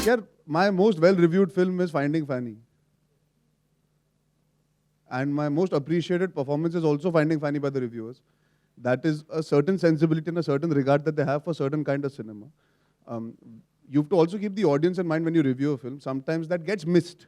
Yeah, my most well-reviewed film is Finding Fanny. And my most appreciated performance is also Finding Fanny by the reviewers. That is a certain sensibility and a certain regard that they have for certain kind of cinema. Um, you have to also keep the audience in mind when you review a film. Sometimes that gets missed.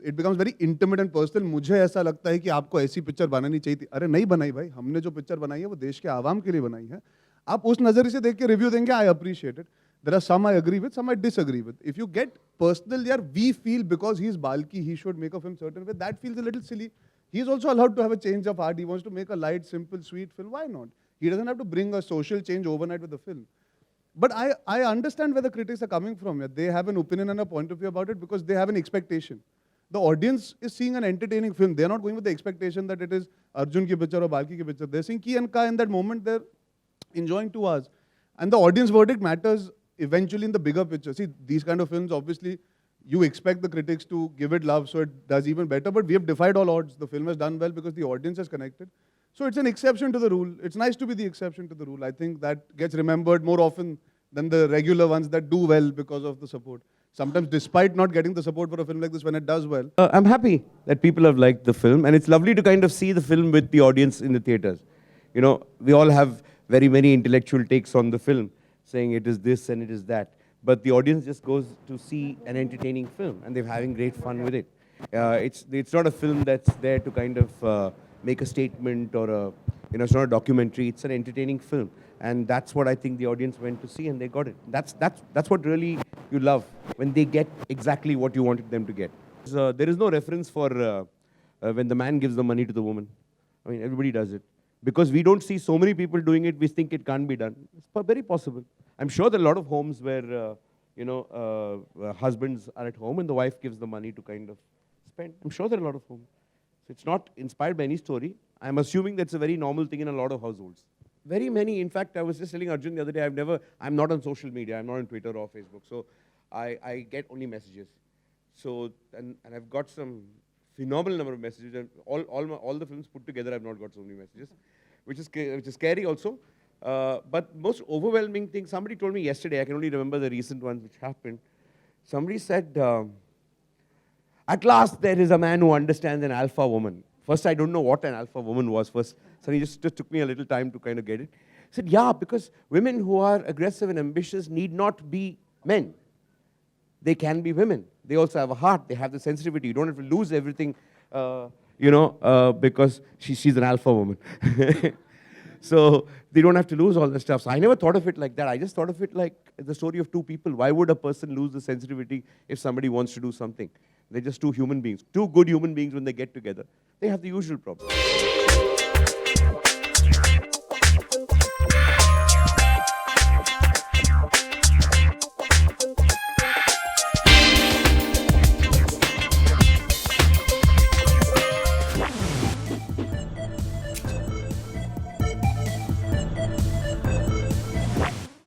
It becomes very intimate and personal. मुझे ऐसा लगता है कि आपको ऐसी picture बनानी चाहिए थी. अरे नहीं बनाई भाई, हमने जो पिक्चर बनाई है वो देश के आवाम के लिए बनाई है. आप उस नज़रिए से देख के रिव्यू देंगे, I appreciate it. There are some I agree with, some I disagree with. If you get personal, यार, we feel because he's Balki, he should make a film certain way. That feels a little silly. He's also allowed to have a change of heart. He wants to make a light, simple, sweet film. Why not? He doesn't have to bring a social change overnight with the film. But I understand where the critics are coming from. Yeah. They have an opinion and a point of view about it because they have an expectation. The audience is seeing an entertaining film. They're not going with the expectation that it is Arjun ki picture or Balki ki picture. They're seeing Ki and Ka in that moment. They're enjoying 2 hours. And the audience verdict matters eventually in the bigger picture. See, these kind of films, obviously, you expect the critics to give it love so it does even better. But we have defied all odds. The film has done well because the audience has connected. So it's an exception to the rule. It's nice to be the exception to the rule. I think that gets remembered more often than the regular ones that do well because of the support. Sometimes despite not getting the support for a film like this, when it does well. I'm happy that people have liked the film, and it's lovely to kind of see the film with the audience in the theaters. You know, we all have very many intellectual takes on the film, saying it is this and it is that. But the audience just goes to see an entertaining film, and they're having great fun with it. It's not a film that's there to kind of make a statement or it's not a documentary. It's an entertaining film, and that's what I think the audience went to see, and they got it. That's what really you love, when they get exactly what you wanted them to get. There is no reference for when the man gives the money to the woman. I mean, everybody does it. Because we don't see so many people doing it, we think it can't be done. It's very possible. I'm sure there are a lot of homes where, husbands are at home and the wife gives the money to kind of spend. I'm sure there are a lot of homes. So it's not inspired by any story. I'm assuming that's a very normal thing in a lot of households. Very many. In fact, I was just telling Arjun the other day, I'm not on social media. I'm not on Twitter or Facebook. So I get only messages. So, and I've got some phenomenal number of messages, and all the films put together, I've not got so many messages, which is scary also. But most overwhelming thing, somebody told me yesterday, I can only remember the recent ones which happened. Somebody said, at last there is a man who understands an alpha woman. First, I don't know what an alpha woman was first. So he just took me a little time to kind of get it. He said, yeah, because women who are aggressive and ambitious need not be men. They can be women. They also have a heart. They have the sensitivity. You don't have to lose everything, because she's an alpha woman. So they don't have to lose all the stuff. So I never thought of it like that. I just thought of it like the story of 2 people. Why would a person lose the sensitivity if somebody wants to do something? They're just 2 human beings. 2 good human beings, when they get together, they have the usual problem.